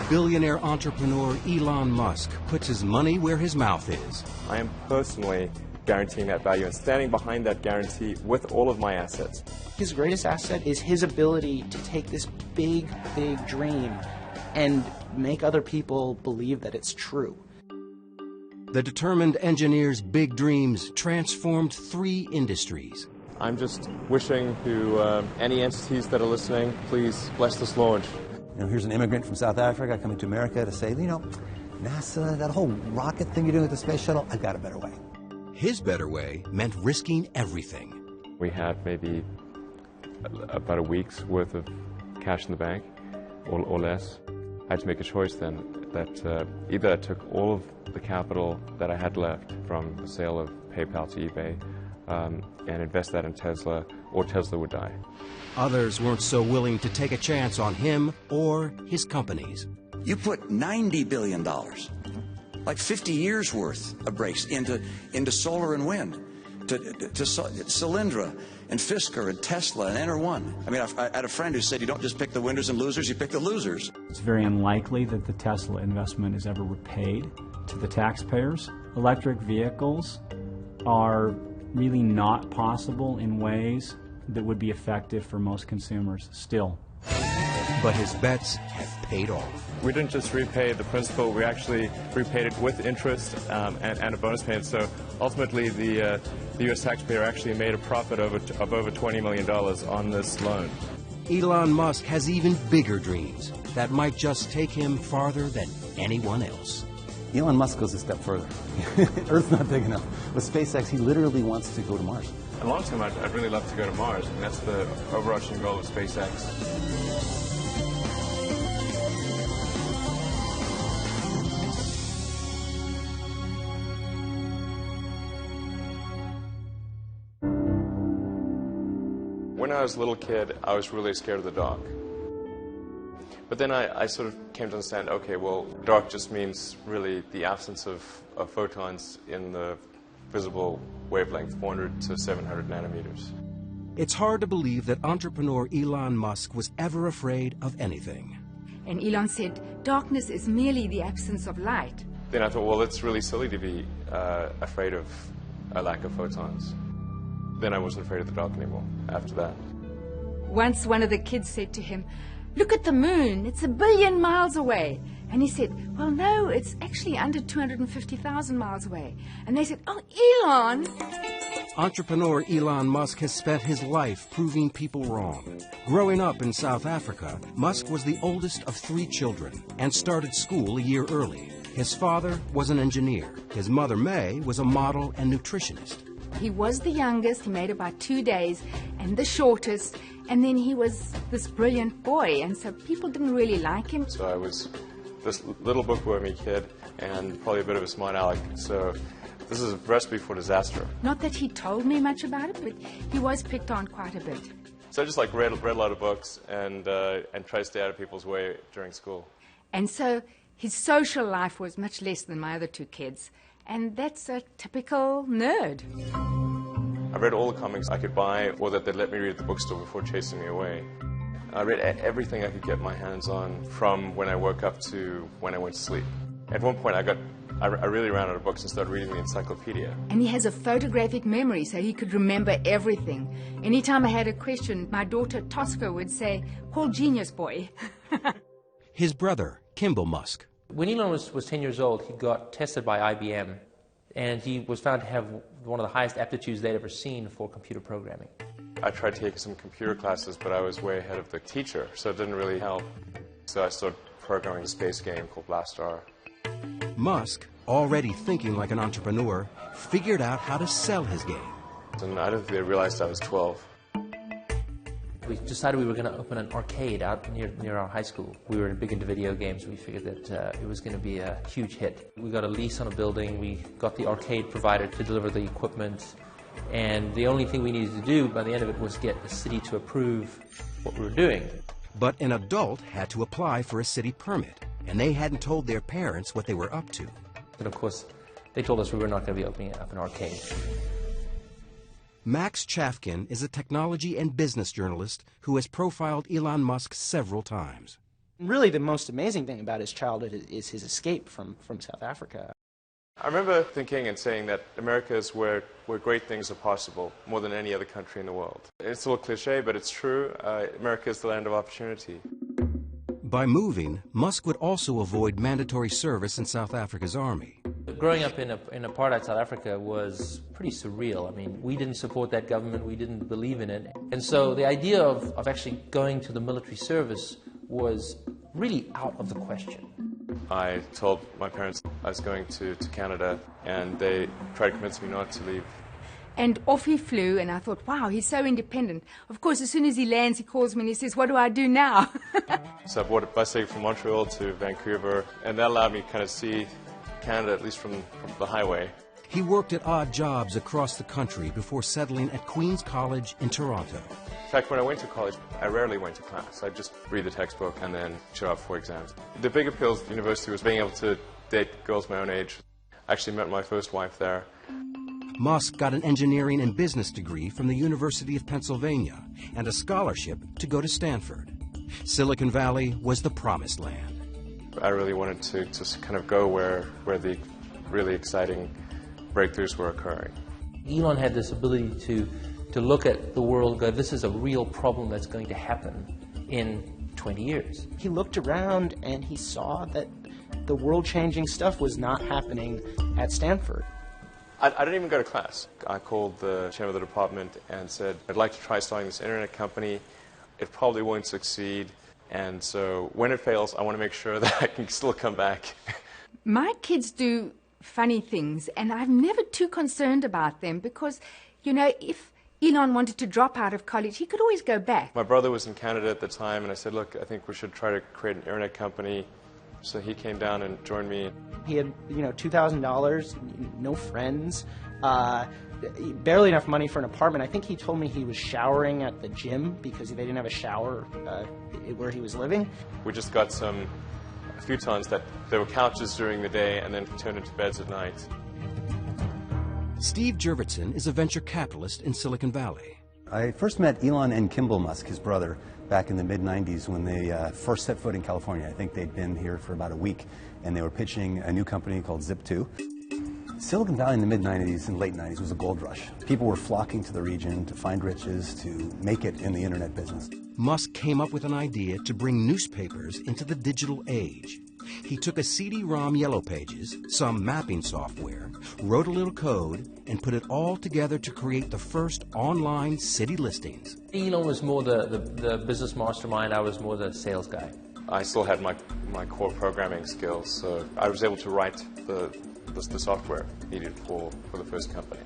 billionaire entrepreneur Elon Musk puts his money where his mouth is. I am personally guaranteeing that value and standing behind that guarantee with all of my assets. His greatest asset is his ability to take this big, big dream and make other people believe that it's true. The determined engineer's big dreams transformed 3 industries. I'm just wishing to any entities that are listening, please bless this launch. Here's an immigrant from South Africa coming to America to say, NASA, that whole rocket thing you're doing with the space shuttle, I've got a better way. His better way meant risking everything. We had maybe about a week's worth of cash in the bank, or less. I had to make a choice then that either I took all of the capital that I had left from the sale of PayPal to eBay and invest that in Tesla, or Tesla would die. Others weren't so willing to take a chance on him or his companies. You put $90 billion, like 50 years worth of breaks into solar and wind, to Solyndra and Fisker and Tesla and Enter1. I mean, I had a friend who said you don't just pick the winners and losers, you pick the losers. It's very unlikely that the Tesla investment is ever repaid to the taxpayers. Electric vehicles are really not possible in ways that would be effective for most consumers still. But his bets have paid off. We didn't just repay the principal, we actually repaid it with interest and a bonus payment. So ultimately the U.S. taxpayer actually made a profit of over $20 million on this loan. Elon Musk has even bigger dreams that might just take him farther than anyone else. Elon Musk goes a step further. Earth's not big enough. With SpaceX, he literally wants to go to Mars. In the long term, I'd really love to go to Mars, and that's the overarching goal of SpaceX. When I was a little kid, I was really scared of the dark. But then I sort of came to understand, okay, well, dark just means really the absence of photons in the visible wavelength, 400 to 700 nanometers. It's hard to believe that entrepreneur Elon Musk was ever afraid of anything. And Elon said, darkness is merely the absence of light. Then I thought, well, it's really silly to be afraid of a lack of photons. Then I wasn't afraid of the dark anymore after that. Once one of the kids said to him, look at the moon, it's 1 billion miles away. And he said, well, no, it's actually under 250,000 miles away. And they said, oh, Elon! Entrepreneur Elon Musk has spent his life proving people wrong. Growing up in South Africa, Musk was the oldest of 3 children and started school a year early. His father was an engineer. His mother, May, was a model and nutritionist. He was the youngest, he made about 2 days, and the shortest, and then he was this brilliant boy, and so people didn't really like him. So I was this little bookwormy kid and probably a bit of a smart aleck, so this is a recipe for disaster. Not that he told me much about it, but he was picked on quite a bit. So I just read a lot of books and tried to stay out of people's way during school. And so his social life was much less than my other 2 kids. And that's a typical nerd. I read all the comics I could buy or that they'd let me read at the bookstore before chasing me away. I read everything I could get my hands on from when I woke up to when I went to sleep. At one point I really ran out of books and started reading the encyclopedia. And he has a photographic memory, so he could remember everything. Anytime I had a question, my daughter Tosca would say, call Genius Boy. His brother, Kimball Musk. When Elon was 10 years old, he got tested by IBM, and he was found to have one of the highest aptitudes they'd ever seen for computer programming. I tried taking some computer classes, but I was way ahead of the teacher, so it didn't really help. So I started programming a space game called Blastar. Musk, already thinking like an entrepreneur, figured out how to sell his game. And I don't think they realized I was 12. We decided we were going to open an arcade out near our high school. We were big into video games. We figured that it was going to be a huge hit. We got a lease on a building. We got the arcade provider to deliver the equipment. And the only thing we needed to do by the end of it was get the city to approve what we were doing. But an adult had to apply for a city permit, and they hadn't told their parents what they were up to. And of course, they told us we were not going to be opening up an arcade. Max Chafkin is a technology and business journalist who has profiled Elon Musk several times. Really, the most amazing thing about his childhood is his escape from South Africa. I remember thinking and saying that America is where great things are possible, more than any other country in the world. It's a little cliche, but it's true. America is the land of opportunity. By moving, Musk would also avoid mandatory service in South Africa's army. Growing up in apartheid South Africa was pretty surreal. I mean, we didn't support that government, we didn't believe in it. And so the idea of actually going to the military service was really out of the question. I told my parents I was going to Canada, and they tried to convince me not to leave. And off he flew, and I thought, wow, he's so independent. Of course, as soon as he lands, he calls me and he says, what do I do now? So I bought a bus ticket from Montreal to Vancouver, and that allowed me to kind of see Canada, at least from the highway. He worked at odd jobs across the country before settling at Queen's College in Toronto. In fact, when I went to college, I rarely went to class. I'd just read the textbook and then show up for exams. The big appeal of the university was being able to date girls my own age. I actually met my first wife there. Musk got an engineering and business degree from the University of Pennsylvania and a scholarship to go to Stanford. Silicon Valley was the promised land. I really wanted to just kind of go where the really exciting breakthroughs were occurring. Elon had this ability to look at the world and go, this is a real problem that's going to happen in 20 years. He looked around and he saw that the world-changing stuff was not happening at Stanford. I didn't even go to class. I called the chairman of the department and said, I'd like to try starting this internet company. It probably won't succeed, and so when it fails, I want to make sure that I can still come back. My kids do funny things, and I'm never too concerned about them because, you know, if Elon wanted to drop out of college, he could always go back. My brother was in Canada at the time, and I said, look, I think we should try to create an internet company. So he came down and joined me. He had, $2,000, no friends, barely enough money for an apartment. I think he told me he was showering at the gym because they didn't have a shower where he was living. We just got some futons that there were couches during the day and then turned into beds at night. Steve Jurvetson is a venture capitalist in Silicon Valley. I first met Elon and Kimball Musk, his brother, back in the mid-90s when they first set foot in California. I think they'd been here for about a week, and they were pitching a new company called Zip2. Silicon Valley in the mid-90s and late 90s was a gold rush. People were flocking to the region to find riches, to make it in the internet business. Musk came up with an idea to bring newspapers into the digital age. He took a CD-ROM Yellow Pages, some mapping software, wrote a little code, and put it all together to create the first online city listings. Elon was more the business mastermind, I was more the sales guy. I still had my core programming skills, so I was able to write the software needed for the first company.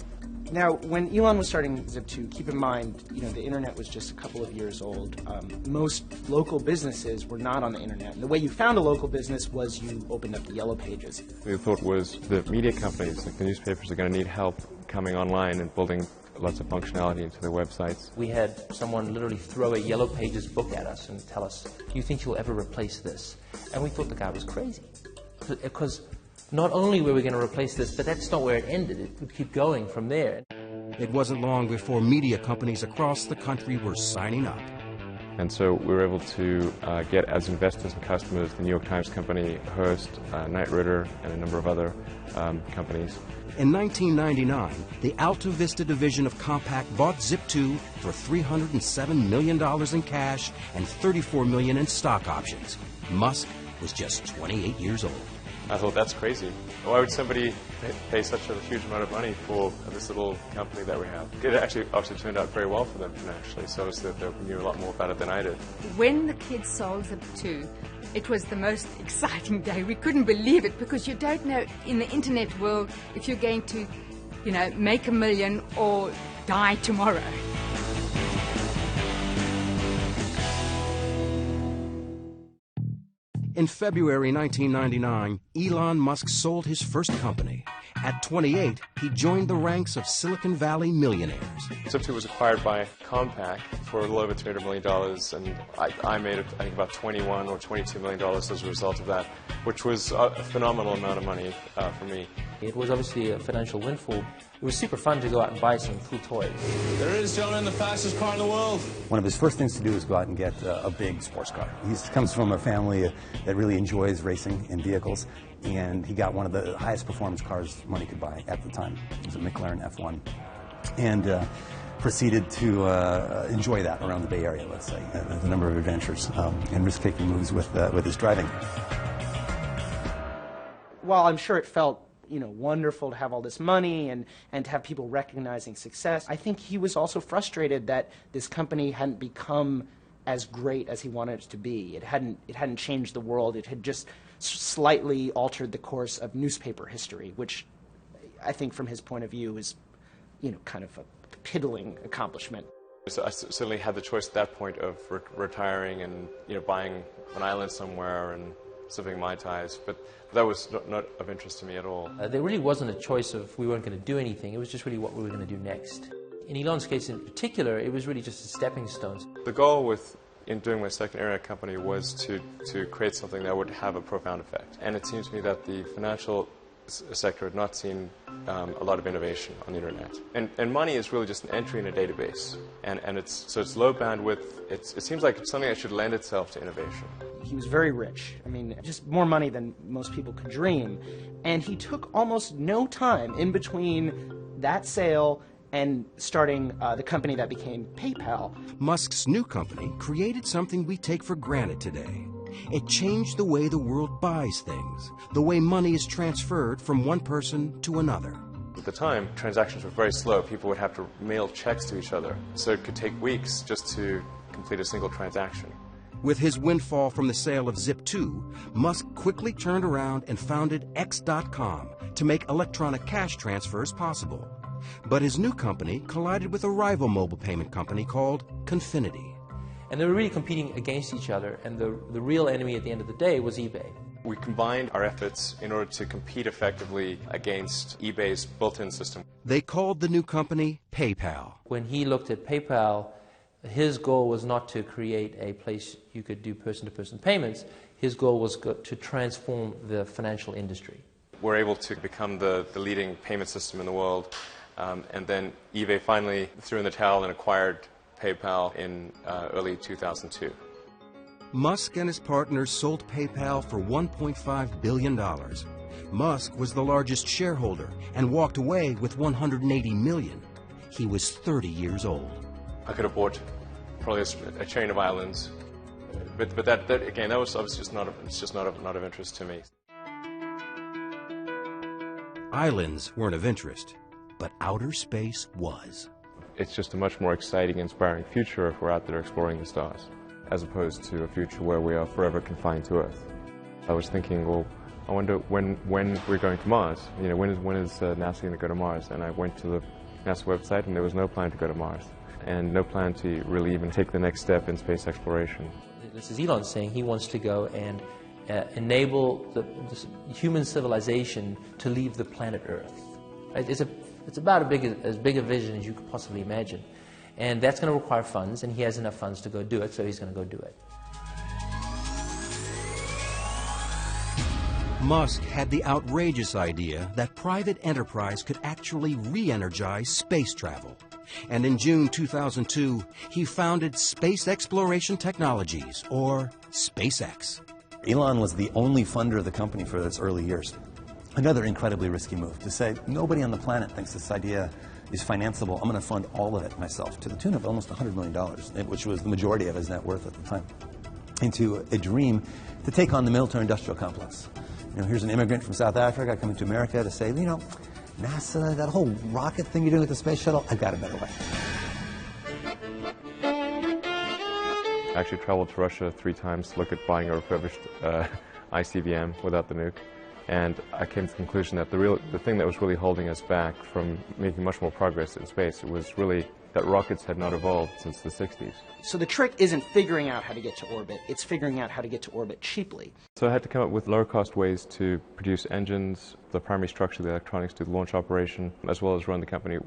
Now, when Elon was starting Zip2, keep in mind, the internet was just a couple of years old. Most local businesses were not on the internet. And the way you found a local business was you opened up the Yellow Pages. The thought was the media companies, like the newspapers, are going to need help coming online and building lots of functionality into their websites. We had someone literally throw a Yellow Pages book at us and tell us, do you think you'll ever replace this? And we thought the guy was crazy. Because not only were we going to replace this, but that's not where it ended. It would keep going from there. It wasn't long before media companies across the country were signing up. And so we were able to get as investors and customers the New York Times Company, Hearst, Knight Ridder, and a number of other companies. In 1999, the Alta Vista division of Compaq bought Zip2 for $307 million in cash and $34 million in stock options. Musk was just 28 years old. I thought, that's crazy. Why would somebody pay such a huge amount of money for this little company that we have? It actually obviously turned out very well for them financially, so obviously they knew a lot more about it than I did. When the kids sold Zip2, it was the most exciting day. We couldn't believe it because you don't know in the internet world if you're going to, make $1 million or die tomorrow. In February 1999, Elon Musk sold his first company. At 28, he joined the ranks of Silicon Valley millionaires. Zip2 was acquired by Compaq for a little over $300 million, and I made, I think, about $21 or $22 million as a result of that, which was a phenomenal amount of money for me. It was obviously a financial windfall. It was super fun to go out and buy some cool toys. There is, gentlemen, the fastest car in the world. One of his first things to do is go out and get a big sports car. He comes from a family that really enjoys racing in vehicles, and he got one of the highest performance cars money could buy at the time. It was a McLaren F1. And proceeded to enjoy that around the Bay Area, let's say, a number of adventures and risk-taking moves with his driving. While I'm sure it felt wonderful to have all this money and to have people recognizing success, I think he was also frustrated that this company hadn't become as great as he wanted it to be. It hadn't changed the world. It had just slightly altered the course of newspaper history, which I think from his point of view is, kind of a piddling accomplishment. So I certainly had the choice at that point of retiring and buying an island somewhere and sipping Mai Tais, but that was not of interest to me at all. There really wasn't a choice of we weren't going to do anything. It was just really what we were going to do next. In Elon's case in particular, it was really just a stepping stone. The goal in doing my second internet company was to create something that would have a profound effect. And it seems to me that the financial sector had not seen a lot of innovation on the internet. And money is really just an entry in a database. And it's low bandwidth. It seems like it's something that should lend itself to innovation. He was very rich. I mean, just more money than most people could dream. And he took almost no time in between that sale and starting the company that became PayPal. Musk's new company created something we take for granted today. It changed the way the world buys things, the way money is transferred from one person to another. At the time, transactions were very slow. People would have to mail checks to each other, so it could take weeks just to complete a single transaction. With his windfall from the sale of Zip2, Musk quickly turned around and founded X.com to make electronic cash transfers possible. But his new company collided with a rival mobile payment company called Confinity. And they were really competing against each other, and the real enemy at the end of the day was eBay. We combined our efforts in order to compete effectively against eBay's built-in system. They called the new company PayPal. When he looked at PayPal, his goal was not to create a place you could do person-to-person payments. His goal was to transform the financial industry. We're able to become the leading payment system in the world, and then eBay finally threw in the towel and acquired PayPal in early 2002. Musk and his partners sold PayPal for $1.5 billion. Musk was the largest shareholder and walked away with $180 million. He was 30 years old. I could have bought probably a chain of islands, but that again, that was obviously just not of interest to me. Islands weren't of interest, but outer space was. It's just a much more exciting, inspiring future if we're out there exploring the stars, as opposed to a future where we are forever confined to Earth. I was thinking, well, I wonder when we're going to Mars. When is NASA going to go to Mars? And I went to the NASA website, and there was no plan to go to Mars, and no plan to really even take the next step in space exploration. This is Elon saying he wants to go and enable the human civilization to leave the planet Earth. It's about as big a vision as you could possibly imagine. And that's going to require funds, and he has enough funds to go do it, so he's going to go do it. Musk had the outrageous idea that private enterprise could actually re-energize space travel. And in June 2002, he founded Space Exploration Technologies, or SpaceX. Elon was the only funder of the company for its early years. Another incredibly risky move to say, nobody on the planet thinks this idea is financeable. I'm going to fund all of it myself, to the tune of almost $100 million, which was the majority of his net worth at the time, into a dream to take on the military-industrial complex. Here's an immigrant from South Africa coming to America to say, NASA, that whole rocket thing you're doing with the space shuttle, I've got a better way. I actually traveled to Russia 3 times to look at buying a refurbished ICBM without the nuke. And I came to the conclusion that the thing that was really holding us back from making much more progress in space was really that rockets had not evolved since the 60s. So the trick isn't figuring out how to get to orbit, it's figuring out how to get to orbit cheaply. So I had to come up with lower-cost ways to produce engines, the primary structure, the electronics, do the launch operation, as well as run the company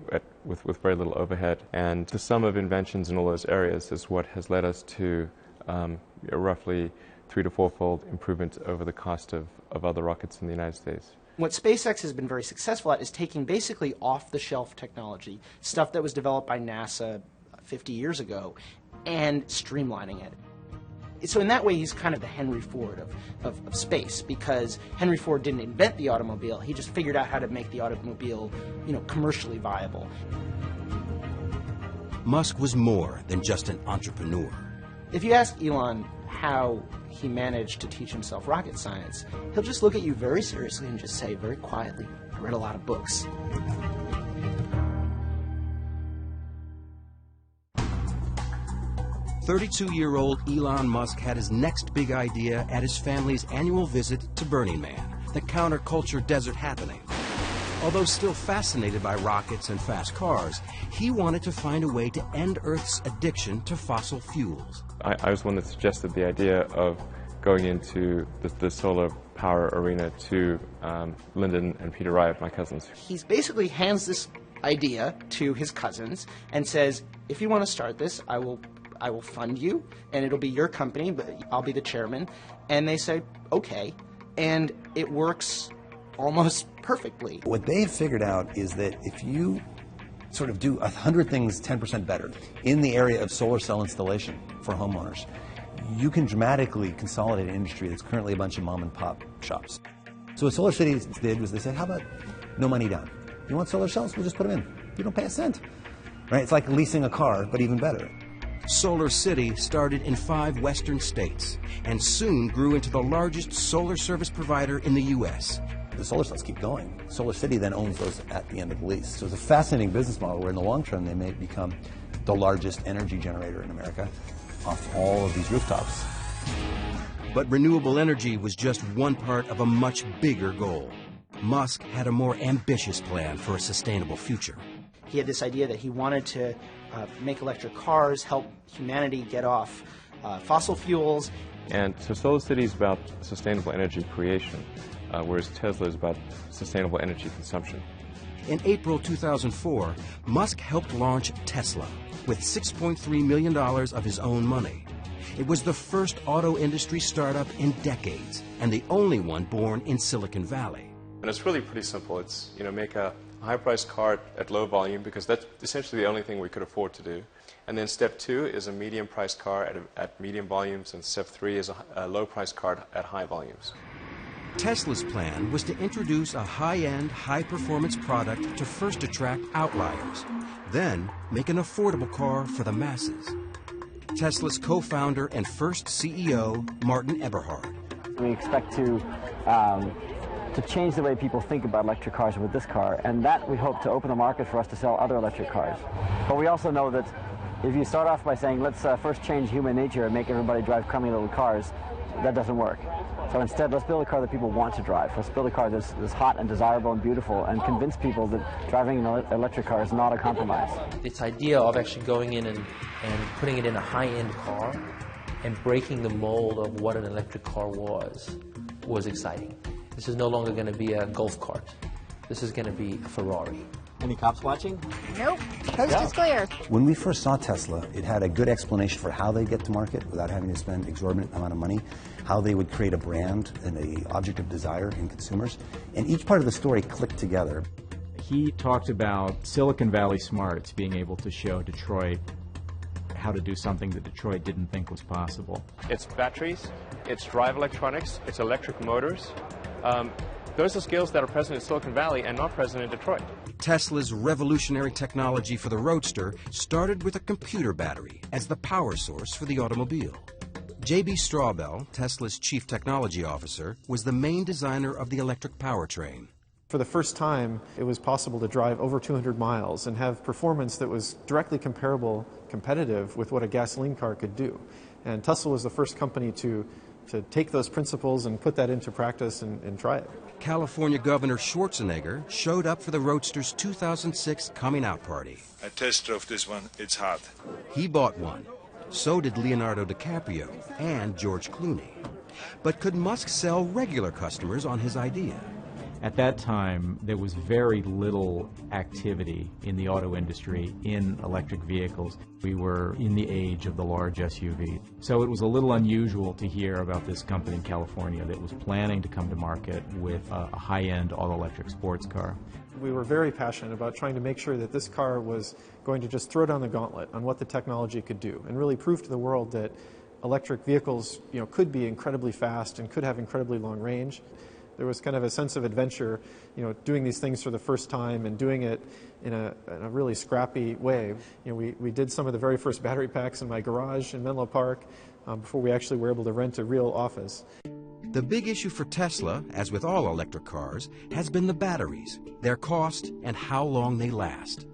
with very little overhead. And the sum of inventions in all those areas is what has led us to a roughly 3- to 4-fold improvement over the cost of other rockets in the United States. What SpaceX has been very successful at is taking basically off-the-shelf technology, stuff that was developed by NASA 50 years ago, and streamlining it. So in that way, he's kind of the Henry Ford of space, because Henry Ford didn't invent the automobile, he just figured out how to make the automobile, commercially viable. Musk was more than just an entrepreneur. If you ask Elon how he managed to teach himself rocket science, he'll just look at you very seriously and just say very quietly, "I read a lot of books." "32-year-old Elon Musk had his next big idea at his family's annual visit to Burning Man, the counterculture desert happening. Although still fascinated by rockets and fast cars, he wanted to find a way to end Earth's addiction to fossil fuels. I was one that suggested the idea of going into the solar power arena to Lyndon and Peter Wright, my cousins. He basically hands this idea to his cousins and says, "If you want to start this, I will fund you, and it'll be your company, but I'll be the chairman." And they say, "Okay," and it works almost perfectly. What they've figured out is that if you sort of do 100 things 10% better in the area of solar cell installation for homeowners, you can dramatically consolidate an industry that's currently a bunch of mom and pop shops. So what Solar City did was they said, how about no money down? You want solar cells? We'll just put them in. You don't pay a cent. Right? It's like leasing a car, but even better. Solar City started in 5 western states and soon grew into the largest solar service provider in the U.S. The solar cells keep going. Solar City then owns those at the end of the lease. So it's a fascinating business model where in the long term they may become the largest energy generator in America off all of these rooftops. But renewable energy was just one part of a much bigger goal. Musk had a more ambitious plan for a sustainable future. He had this idea that he wanted to make electric cars, help humanity get off fossil fuels. And so Solar City is about sustainable energy creation, whereas Tesla is about sustainable energy consumption. In April 2004, Musk helped launch Tesla with $6.3 million of his own money. It was the first auto industry startup in decades, and the only one born in Silicon Valley. And it's really pretty simple. It's, make a high-priced car at low volume, because that's essentially the only thing we could afford to do. And then step 2 is a medium-priced car at medium volumes, and step 3 is a low-priced car at high volumes. Tesla's plan was to introduce a high-end, high-performance product to first attract outliers, then make an affordable car for the masses. Tesla's co-founder and first CEO, Martin Eberhard. We expect to change the way people think about electric cars with this car, and that we hope to open the market for us to sell other electric cars. But we also know that if you start off by saying, let's first change human nature and make everybody drive crummy little cars, that doesn't work. So instead, let's build a car that people want to drive. Let's build a car that's hot and desirable and beautiful, and convince people that driving an electric car is not a compromise. This idea of actually going in and putting it in a high-end car and breaking the mold of what an electric car was exciting. This is no longer going to be a golf cart. This is going to be a Ferrari. Any cops watching? Nope. Coast is clear. When we first saw Tesla, it had a good explanation for how they get to market without having to spend exorbitant amount of money, how they would create a brand and an object of desire in consumers, and each part of the story clicked together. He talked about Silicon Valley smarts being able to show Detroit how to do something that Detroit didn't think was possible. It's batteries, it's drive electronics, it's electric motors. Those are skills that are present in Silicon Valley and not present in Detroit. Tesla's revolutionary technology for the Roadster started with a computer battery as the power source for the automobile. J.B. Straubel, Tesla's chief technology officer, was the main designer of the electric powertrain. For the first time, it was possible to drive over 200 miles and have performance that was directly competitive with what a gasoline car could do. And Tesla was the first company to to take those principles and put that into practice and try it. California Governor Schwarzenegger showed up for the Roadster's 2006 coming out party. I test drove this one. It's hot. He bought one. So did Leonardo DiCaprio and George Clooney. But could Musk sell regular customers on his idea? At that time, there was very little activity in the auto industry in electric vehicles. We were in the age of the large SUV. So it was a little unusual to hear about this company in California that was planning to come to market with a high-end all-electric sports car. We were very passionate about trying to make sure that this car was going to just throw down the gauntlet on what the technology could do and really prove to the world that electric vehicles, could be incredibly fast and could have incredibly long range. There was kind of a sense of adventure, doing these things for the first time and doing it in a really scrappy way. We did some of the very first battery packs in my garage in Menlo Park before we actually were able to rent a real office. The big issue for Tesla, as with all electric cars, has been the batteries, their cost, and how long they last.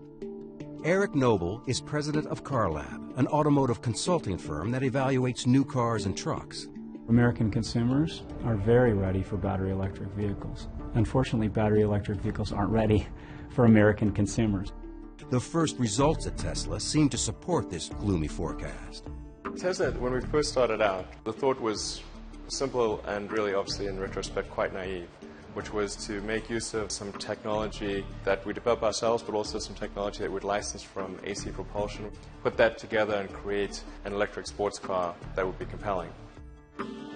Eric Noble is president of CarLab, an automotive consulting firm that evaluates new cars and trucks. American consumers are very ready for battery electric vehicles. Unfortunately, battery electric vehicles aren't ready for American consumers. The first results at Tesla seem to support this gloomy forecast. Tesla, when we first started out, the thought was simple and really, obviously, in retrospect, quite naive, which was to make use of some technology that we develop ourselves, but also some technology that we'd license from AC Propulsion, put that together and create an electric sports car that would be compelling.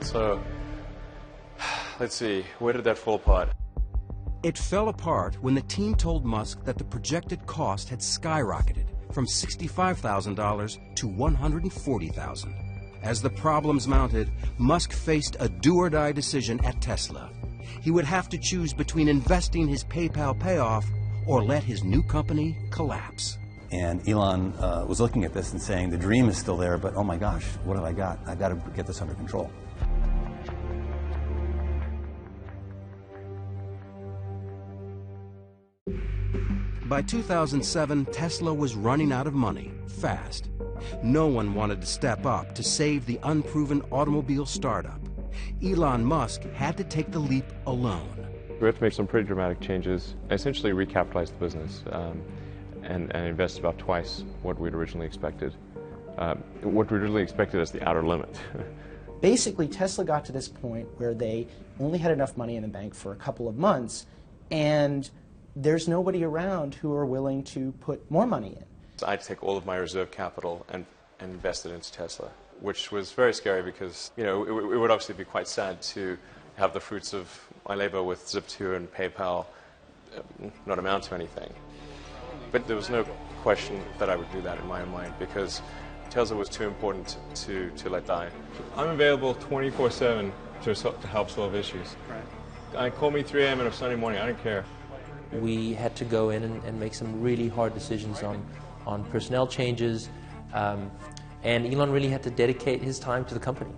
So, let's see, where did that fall apart? It fell apart when the team told Musk that the projected cost had skyrocketed from $65,000 to $140,000. As the problems mounted, Musk faced a do-or-die decision at Tesla. He would have to choose between investing his PayPal payoff or let his new company collapse. And Elon was looking at this and saying, the dream is still there, but oh my gosh, what have I got? I've got to get this under control. By 2007, Tesla was running out of money, fast. No one wanted to step up to save the unproven automobile startup. Elon Musk had to take the leap alone. We had to make some pretty dramatic changes, essentially recapitalize the business and invest about twice what we'd originally expected. What we originally expected as the outer limit. Basically, Tesla got to this point where they only had enough money in the bank for a couple of months, and there's nobody around who are willing to put more money in. So I had to take all of my reserve capital and invest it into Tesla, which was very scary because, it would obviously be quite sad to have the fruits of my labor with Zip2 and PayPal not amount to anything. But there was no question that I would do that in my own mind because Tesla was too important to let die. I'm available 24/7 to help solve issues. Right. Call me 3 a.m. on a Sunday morning, I don't care. We had to go in and make some really hard decisions on personnel changes, and Elon really had to dedicate his time to the company.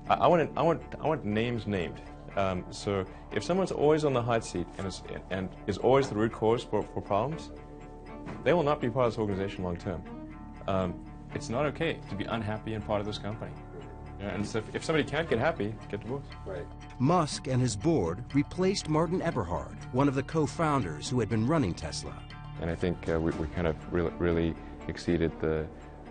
I want names named. So if someone's always on the hot seat and is always the root cause for problems, they will not be part of this organization long term. It's not okay to be unhappy and part of this company. And so if somebody can't get happy, get divorced. Right. Musk and his board replaced Martin Eberhard, one of the co-founders who had been running Tesla. And I think we kind of really exceeded the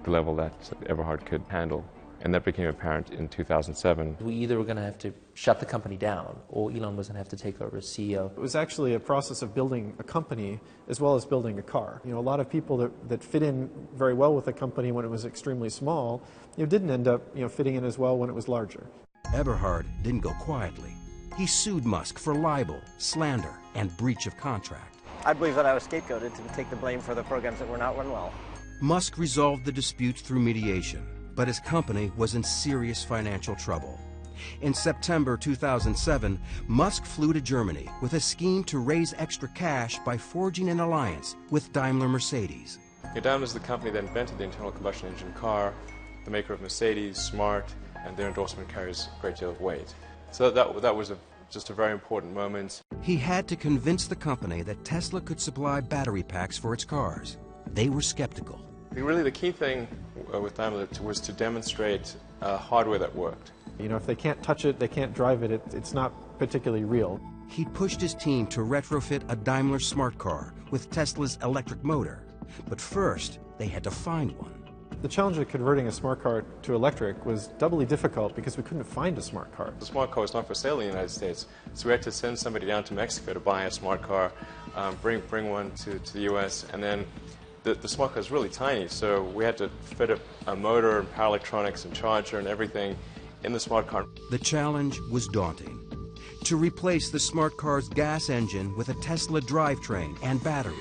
level that Eberhard could handle. And that became apparent in 2007. We either were going to have to shut the company down or Elon was going to have to take over as CEO. It was actually a process of building a company as well as building a car. A lot of people that fit in very well with a company when it was extremely small, didn't end up fitting in as well when it was larger. Eberhard didn't go quietly. He sued Musk for libel, slander, and breach of contract. I believe that I was scapegoated to take the blame for the programs that were not run well. Musk resolved the disputes through mediation, but his company was in serious financial trouble. In September 2007, Musk flew to Germany with a scheme to raise extra cash by forging an alliance with Daimler-Mercedes. Daimler is the company that invented the internal combustion engine car, the maker of Mercedes, Smart, and their endorsement carries a great deal of weight. So that was just a very important moment. He had to convince the company that Tesla could supply battery packs for its cars. They were skeptical. Really, the key thing with Daimler was to demonstrate hardware that worked. You know, if they can't touch it, they can't drive it, it's not particularly real. He pushed his team to retrofit a Daimler smart car with Tesla's electric motor. But first, they had to find one. The challenge of converting a smart car to electric was doubly difficult because we couldn't find a smart car. The smart car was not for sale in the United States, so we had to send somebody down to Mexico to buy a smart car, bring one to the US, and then the smart car is really tiny, so we had to fit a motor and power electronics and charger and everything in the smart car. The challenge was daunting. To replace the smart car's gas engine with a Tesla drivetrain and battery,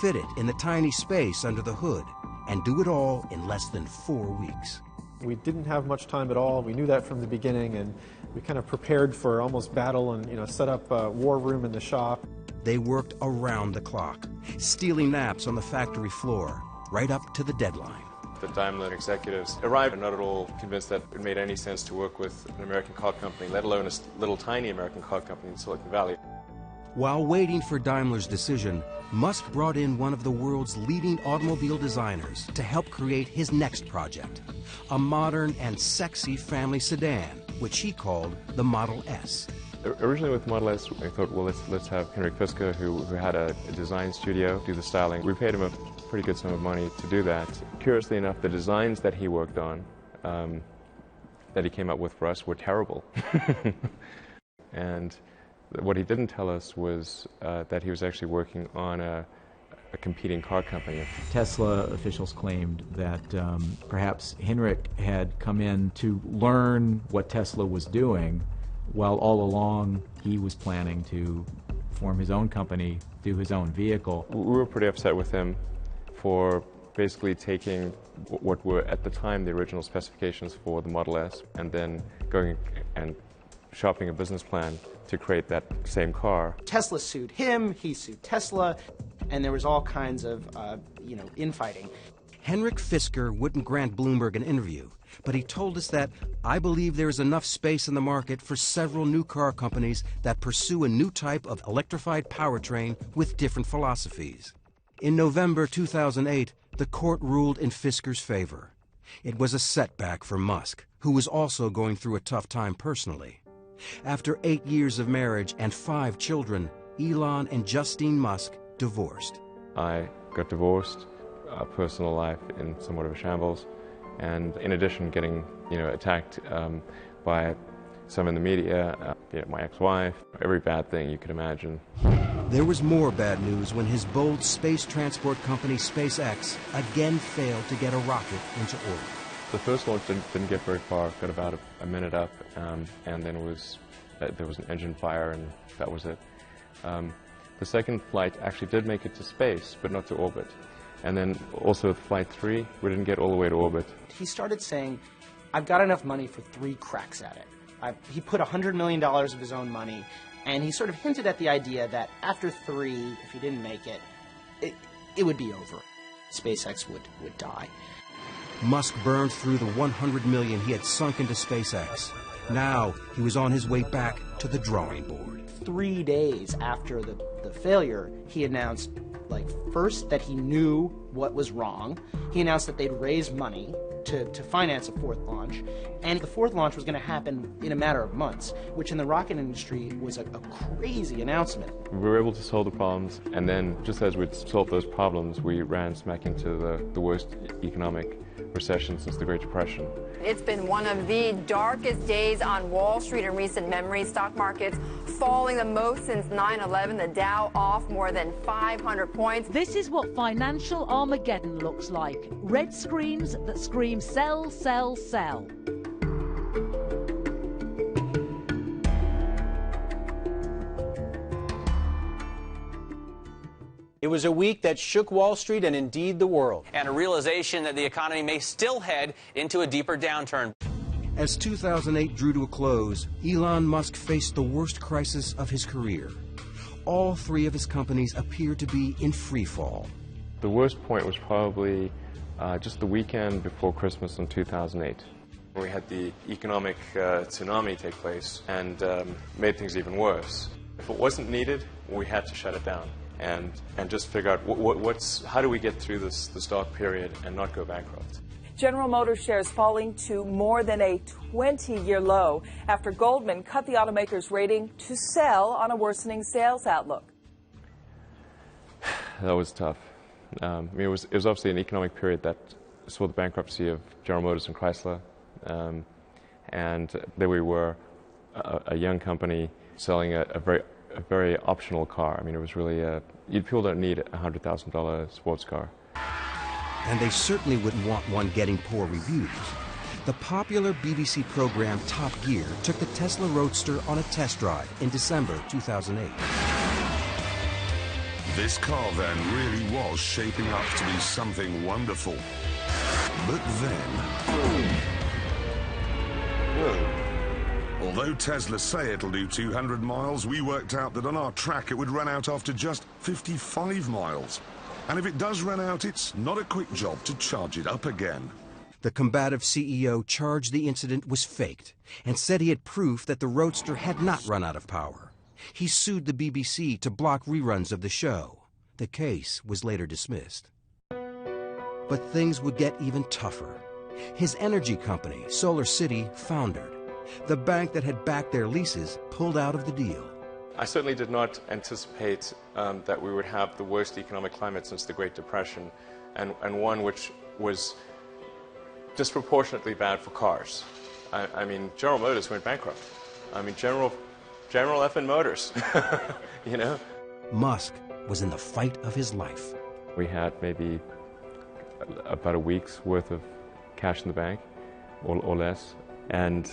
fit it in the tiny space under the hood, and do it all in less than 4 weeks. We didn't have much time at all. We knew that from the beginning, and we kind of prepared for almost battle and, you know, set up a war room in the shop. They worked around the clock, stealing naps on the factory floor, right up to the deadline. The Daimler executives arrived not at all convinced that it made any sense to work with an American car company, let alone a little tiny American car company in Silicon Valley. While waiting for Daimler's decision, Musk brought in one of the world's leading automobile designers to help create his next project, a modern and sexy family sedan, which he called the Model S. Originally with Model S, I thought, well, let's have Henrik Fisker, who had a design studio, do the styling. We paid him a pretty good sum of money to do that. Curiously enough, the designs that he worked on, that he came up with for us, were terrible. And what he didn't tell us was that he was actually working on a competing car company. Tesla officials claimed that perhaps Henrik had come in to learn what Tesla was doing, while all along he was planning to form his own company, do his own vehicle. We were pretty upset with him for basically taking what were at the time the original specifications for the Model S and then going and shopping a business plan to create that same car. Tesla sued him, he sued Tesla, and there was all kinds of, infighting. Henrik Fisker wouldn't grant Bloomberg an interview, but he told us that, "I believe there is enough space in the market for several new car companies that pursue a new type of electrified powertrain with different philosophies." In November 2008, the court ruled in Fisker's favor. It was a setback for Musk, who was also going through a tough time personally. After 8 years of marriage and 5 children, Elon and Justine Musk divorced. I got divorced, personal life in somewhat of a shambles, and in addition getting attacked by some in the media, my ex-wife, every bad thing you could imagine. There was more bad news when his bold space transport company SpaceX again failed to get a rocket into orbit. The first launch didn't get very far, got about a minute up, and then there was an engine fire, and that was it. The second flight actually did make it to space, but not to orbit. And then also with Flight 3, we didn't get all the way to orbit. He started saying, "I've got enough money for 3 cracks at it." He put $100 million of his own money, and he sort of hinted at the idea that after 3, if he didn't make it, it would be over. SpaceX would die. Musk burned through the $100 million he had sunk into SpaceX. Now he was on his way back to the drawing board. 3 days after the failure, he announced, first that he knew what was wrong. He announced that they'd raised money to finance a 4th launch, and the 4th launch was going to happen in a matter of months, which in the rocket industry was a crazy announcement. We were able to solve the problems, and then just as we'd solved those problems, we ran smack into the worst economic recession since the Great Depression. It's been one of the darkest days on Wall Street in recent memory. Stock markets falling the most since 9/11, the Dow off more than 500 points. This is what financial Armageddon looks like. Red screens that scream sell, sell, sell. It was a week that shook Wall Street and indeed the world. And a realization that the economy may still head into a deeper downturn. As 2008 drew to a close, Elon Musk faced the worst crisis of his career. All 3 of his companies appeared to be in free fall. The worst point was probably just the weekend before Christmas in 2008. We had the economic tsunami take place and made things even worse. If it wasn't needed, we had to shut it down and just figure out how do we get through this dark period and not go bankrupt. General Motors shares falling to more than a 20-year low after Goldman cut the automaker's rating to sell on a worsening sales outlook. That was tough. I mean, it was obviously an economic period that saw the bankruptcy of General Motors and Chrysler, and there we were, a young company selling a very optional car. I mean, it was really people don't need a $100,000 sports car. And they certainly wouldn't want one getting poor reviews. The popular BBC program Top Gear took the Tesla Roadster on a test drive in December 2008. This car then really was shaping up to be something wonderful. But then... although Tesla say it'll do 200 miles, we worked out that on our track it would run out after just 55 miles. And if it does run out, it's not a quick job to charge it up again. The combative CEO charged the incident was faked and said he had proof that the Roadster had not run out of power. He sued the BBC to block reruns of the show. The case was later dismissed. But things would get even tougher. His energy company, Solar City, foundered. The bank that had backed their leases pulled out of the deal. I certainly did not anticipate that we would have the worst economic climate since the Great Depression, and one which was disproportionately bad for cars. I mean, General Motors went bankrupt. I mean, General effing Motors, you know? Musk was in the fight of his life. We had maybe about a week's worth of cash in the bank, or less, and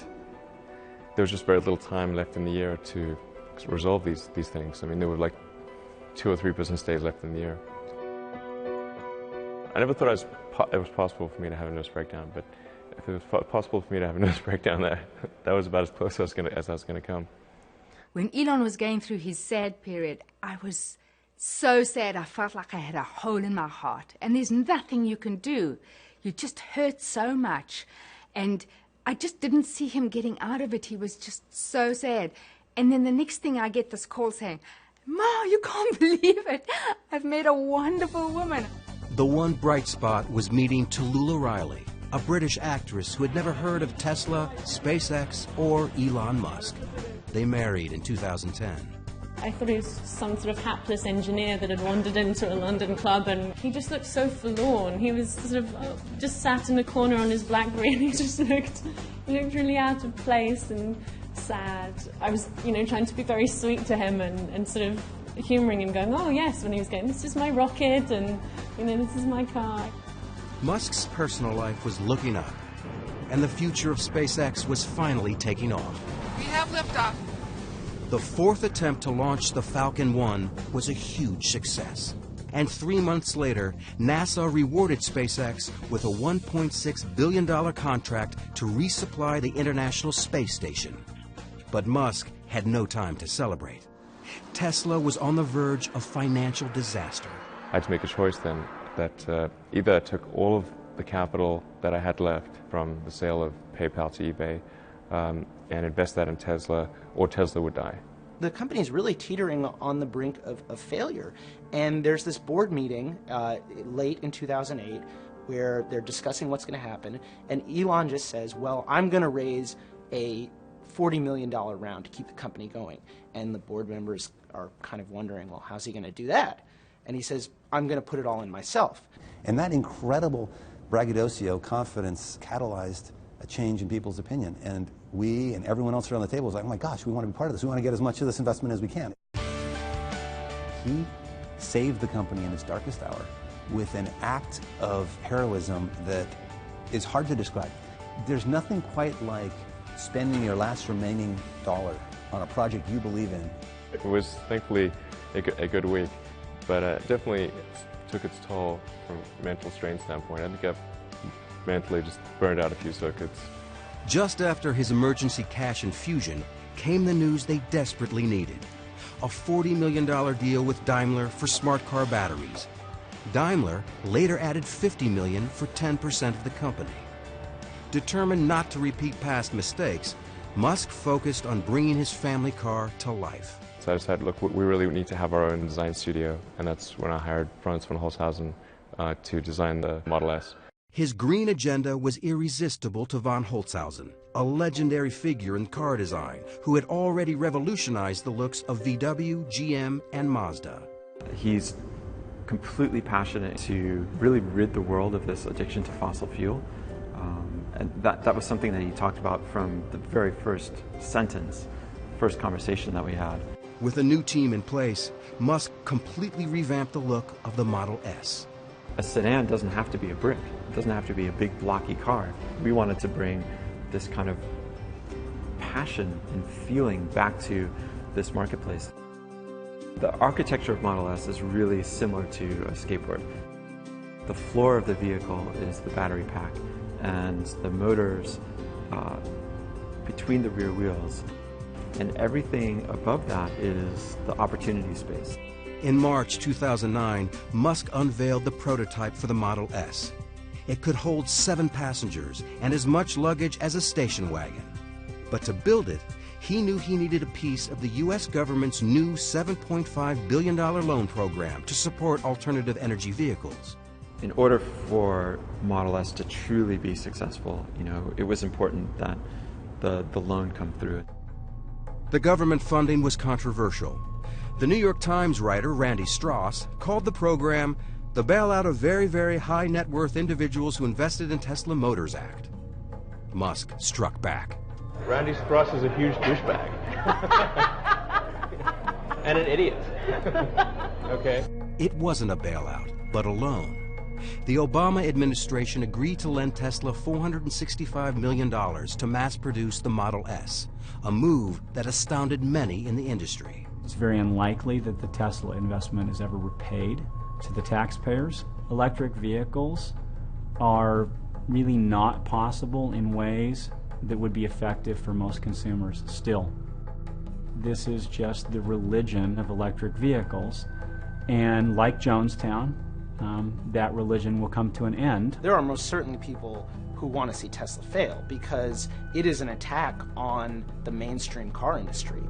there was just very little time left in the year to resolve these things. I mean, there were like 2 or 3 business days left in the year. I never thought it was possible for me to have a nervous breakdown, but if it was possible for me to have a nervous breakdown, that was about as close as I was going to come. When Elon was going through his sad period, I was so sad. I felt like I had a hole in my heart, and there's nothing you can do. You just hurt so much, and I just didn't see him getting out of it. He was just so sad. And then the next thing I get this call saying, "Ma, you can't believe it. I've met a wonderful woman." The one bright spot was meeting Tallulah Riley, a British actress who had never heard of Tesla, SpaceX, or Elon Musk. They married in 2010. I thought he was some sort of hapless engineer that had wandered into a London club, and he just looked so forlorn. He was sort of just sat in a corner on his BlackBerry, and he just looked really out of place and sad. I was, trying to be very sweet to him and sort of humouring him, going, "Oh yes," when he was going, "This is my rocket, and this is my car." Musk's personal life was looking up, and the future of SpaceX was finally taking off. We have liftoff. The 4th attempt to launch the Falcon 1 was a huge success. And 3 months later, NASA rewarded SpaceX with a $1.6 billion contract to resupply the International Space Station. But Musk had no time to celebrate. Tesla was on the verge of financial disaster. I had to make a choice then that either I took all of the capital that I had left from the sale of PayPal to eBay and invest that in Tesla, or Tesla would die. The company is really teetering on the brink of failure. And there's this board meeting late in 2008 where they're discussing what's going to happen. And Elon just says, well, I'm going to raise a $40 million round to keep the company going. And the board members are kind of wondering, well, how's he going to do that? And he says, I'm going to put it all in myself. And that incredible braggadocio confidence catalyzed a change in people's opinion. And we and everyone else around the table was like, oh my gosh, we want to be part of this. We want to get as much of this investment as we can. He saved the company in its darkest hour with an act of heroism that is hard to describe. There's nothing quite like spending your last remaining dollar on a project you believe in. It was thankfully a good week, but definitely took its toll from a mental strain standpoint. I think I've mentally just burned out a few circuits. Just after his emergency cash infusion came the news they desperately needed. A $40 million deal with Daimler for smart car batteries. Daimler later added $50 million for 10% of the company. Determined not to repeat past mistakes, Musk focused on bringing his family car to life. So I decided, look, we really need to have our own design studio, and that's when I hired Franz von Holzhausen to design the Model S. His green agenda was irresistible to von Holzhausen, a legendary figure in car design who had already revolutionized the looks of VW, GM, and Mazda. He's completely passionate to really rid the world of this addiction to fossil fuel. And that was something that he talked about from the very first sentence, first conversation that we had. With a new team in place, Musk completely revamped the look of the Model S. A sedan doesn't have to be a brick. It doesn't have to be a big blocky car. We wanted to bring this kind of passion and feeling back to this marketplace. The architecture of Model S is really similar to a skateboard. The floor of the vehicle is the battery pack, and the motors between the rear wheels, and everything above that is the opportunity space. In March 2009, Musk unveiled the prototype for the Model S. It could hold 7 passengers and as much luggage as a station wagon. But to build it, he knew he needed a piece of the U.S. government's new $7.5 billion loan program to support alternative energy vehicles. In order for Model S to truly be successful, it was important that the loan come through. The government funding was controversial. The New York Times writer Randy Strauss called the program the bailout of very, very high net worth individuals who invested in Tesla Motors Act. Musk struck back. Randy Strauss is a huge douchebag. And an idiot. Okay. It wasn't a bailout, but a loan. The Obama administration agreed to lend Tesla $465 million to mass produce the Model S, a move that astounded many in the industry. It's very unlikely that the Tesla investment is ever repaid to the taxpayers. Electric vehicles are really not possible in ways that would be effective for most consumers still. This is just the religion of electric vehicles, and like Jonestown, that religion will come to an end. There are most certainly people who want to see Tesla fail because it is an attack on the mainstream car industry.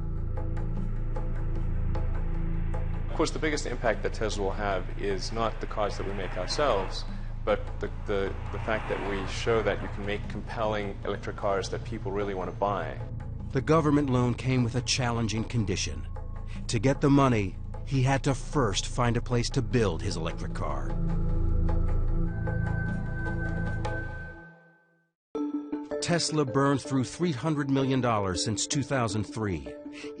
Of course, the biggest impact that Tesla will have is not the cars that we make ourselves, but the fact that we show that you can make compelling electric cars that people really want to buy. The government loan came with a challenging condition. To get the money, he had to first find a place to build his electric car. Tesla burned through $300 million since 2003.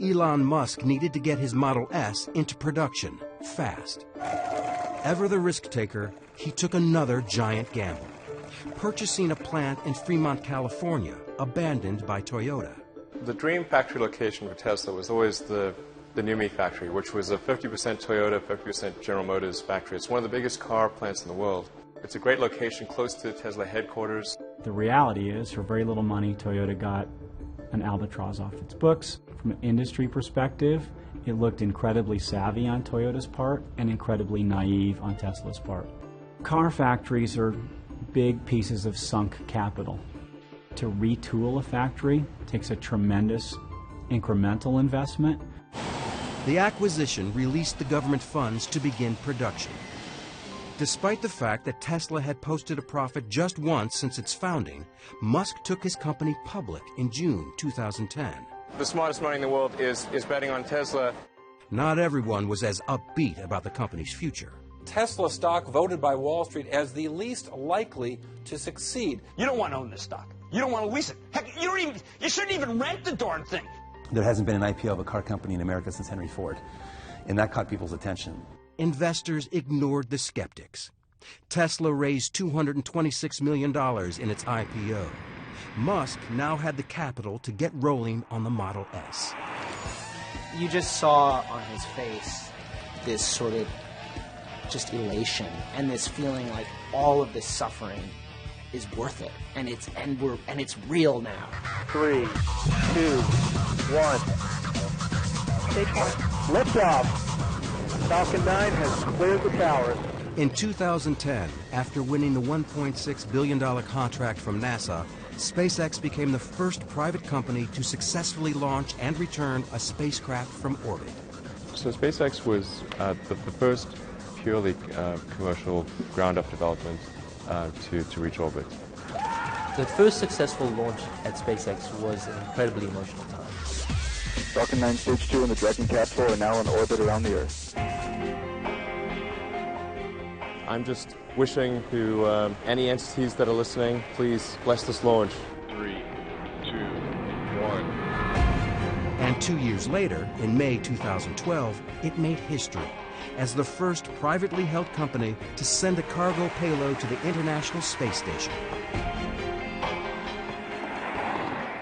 Elon Musk needed to get his Model S into production fast. Ever the risk taker, he took another giant gamble, purchasing a plant in Fremont, California, abandoned by Toyota. The dream factory location for Tesla was always the NUMMI factory, which was a 50% Toyota, 50% General Motors factory. It's one of the biggest car plants in the world. It's a great location close to the Tesla headquarters. The reality is, for very little money, Toyota got an albatross off its books. From an industry perspective, it looked incredibly savvy on Toyota's part and incredibly naive on Tesla's part. Car factories are big pieces of sunk capital. To retool a factory takes a tremendous incremental investment. The acquisition released the government funds to begin production. Despite the fact that Tesla had posted a profit just once since its founding, Musk took his company public in June 2010. The smartest money in the world is betting on Tesla. Not everyone was as upbeat about the company's future. Tesla stock voted by Wall Street as the least likely to succeed. You don't want to own this stock. You don't want to lease it. Heck, you shouldn't even rent the darn thing. There hasn't been an IPO of a car company in America since Henry Ford, and that caught people's attention. Investors ignored the skeptics. Tesla raised $226 million in its IPO. Musk now had the capital to get rolling on the Model S. You just saw on his face this sort of just elation and this feeling like all of this suffering is worth it, and it's real now. 3, 2, 1. Liftoff. Falcon 9 has cleared the towers. In 2010, after winning the $1.6 billion contract from NASA, SpaceX became the first private company to successfully launch and return a spacecraft from orbit. So SpaceX was the first purely commercial ground-up development to reach orbit. The first successful launch at SpaceX was an incredibly emotional time. Falcon 9 Stage 2 and the Dragon capsule are now in orbit around the Earth. I'm just wishing to any entities that are listening, please bless this launch. 3, 2, 1. And 2 years later, in May 2012, it made history as the first privately held company to send a cargo payload to the International Space Station.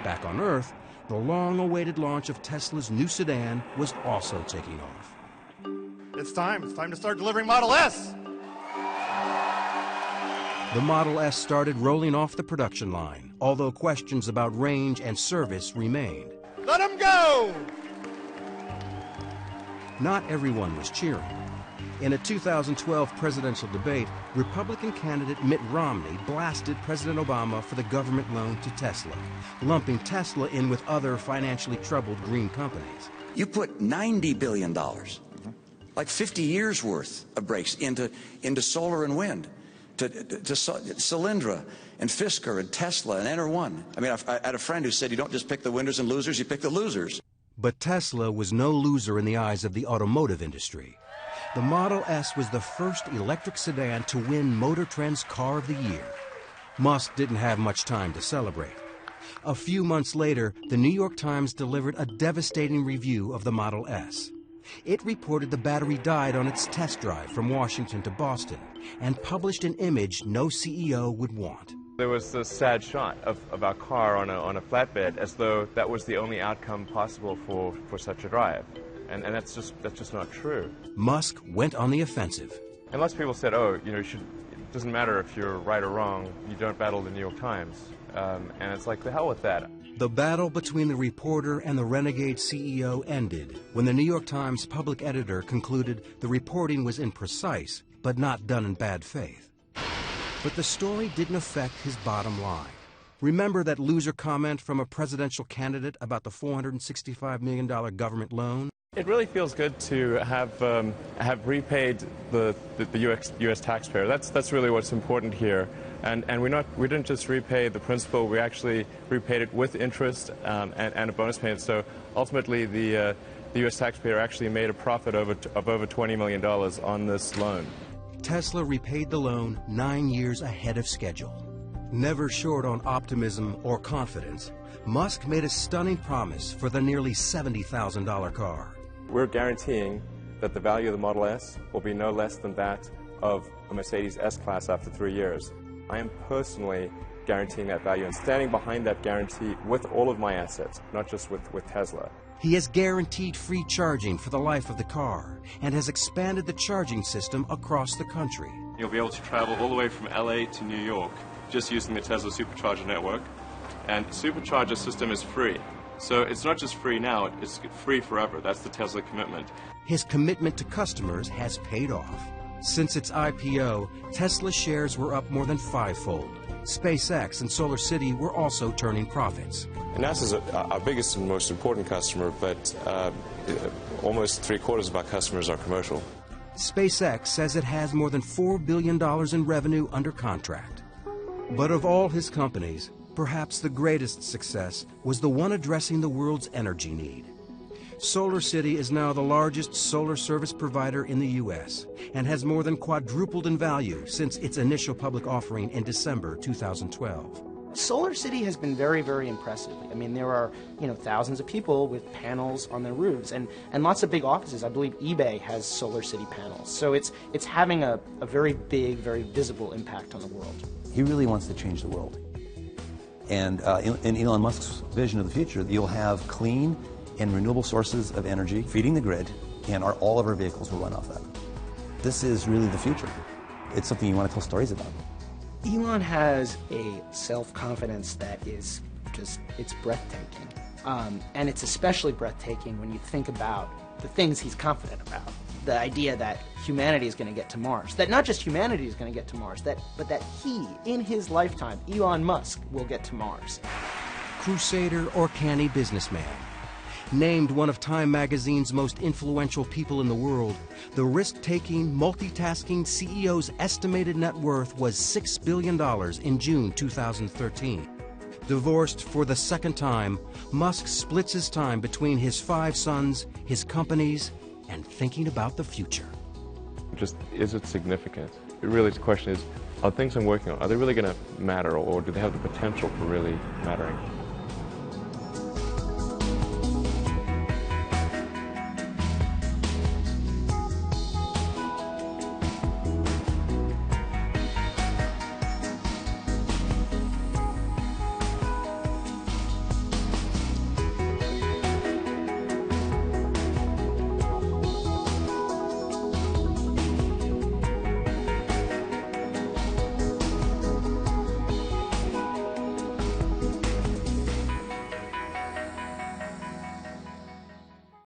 Back on Earth, the long-awaited launch of Tesla's new sedan was also taking off. It's time to start delivering Model S! The Model S started rolling off the production line, although questions about range and service remained. Let them go! Not everyone was cheering. In a 2012 presidential debate, Republican candidate Mitt Romney blasted President Obama for the government loan to Tesla, lumping Tesla in with other financially troubled green companies. You put $90 billion, like 50 years worth of breaks into solar and wind, to Solyndra and Fisker and Tesla and Enter1. I mean, I had a friend who said you don't just pick the winners and losers, you pick the losers. But Tesla was no loser in the eyes of the automotive industry. The Model S was the first electric sedan to win Motor Trend's Car of the Year. Musk didn't have much time to celebrate. A few months later, the New York Times delivered a devastating review of the Model S. It reported the battery died on its test drive from Washington to Boston and published an image no CEO would want. There was this sad shot of our car on a flatbed, as though that was the only outcome possible for such a drive. And that's just not true. Musk went on the offensive. And lots of people said, oh, you know, it doesn't matter if you're right or wrong, you don't battle the New York Times. And it's like, the hell with that. The battle between the reporter and the renegade CEO ended when the New York Times public editor concluded the reporting was imprecise, but not done in bad faith. But the story didn't affect his bottom line. Remember that loser comment from a presidential candidate about the $465 million government loan? It really feels good to have repaid the U.S. taxpayer. That's really what's important here. And we didn't just repay the principal, we actually repaid it with interest and a bonus payment. So ultimately the U.S. taxpayer actually made a profit of over $20 million on this loan. Tesla repaid the loan 9 years ahead of schedule. Never short on optimism or confidence, Musk made a stunning promise for the nearly $70,000 car. We're guaranteeing that the value of the Model S will be no less than that of a Mercedes S-Class after 3 years. I am personally guaranteeing that value and standing behind that guarantee with all of my assets, not just with Tesla. He has guaranteed free charging for the life of the car and has expanded the charging system across the country. You'll be able to travel all the way from LA to New York just using the Tesla Supercharger network. And the Supercharger system is free. So it's not just free now, it's free forever. That's the Tesla commitment. His commitment to customers has paid off. Since its IPO, Tesla shares were up more than 5-fold. SpaceX and Solar City were also turning profits. And NASA's our biggest and most important customer, but almost 3/4 of our customers are commercial. SpaceX says it has more than $4 billion in revenue under contract. But of all his companies, perhaps the greatest success was the one addressing the world's energy need. Solar City is now the largest solar service provider in the U.S. and has more than quadrupled in value since its initial public offering in December 2012. Solar City has been very, very impressive. I mean, there are, thousands of people with panels on their roofs and lots of big offices. I believe eBay has Solar City panels. So it's having a very big, very visible impact on the world. He really wants to change the world. And in Elon Musk's vision of the future, you'll have clean and renewable sources of energy feeding the grid, and all of our vehicles will run off that. This is really the future. It's something you want to tell stories about. Elon has a self-confidence that is it's breathtaking. And it's especially breathtaking when you think about the things he's confident about. The idea that humanity is going to get to Mars. That not just humanity is going to get to Mars, but that he, in his lifetime, Elon Musk, will get to Mars. Crusader or canny businessman, Named one of Time magazine's most influential people in the world, the risk-taking, multitasking CEO's estimated net worth was $6 billion in June 2013. Divorced for the second time, Musk splits his time between his 5 sons, his companies, and thinking about the future. Just, is it significant? Really, the question is, are things I'm working on, are they really going to matter, or do they have the potential for really mattering?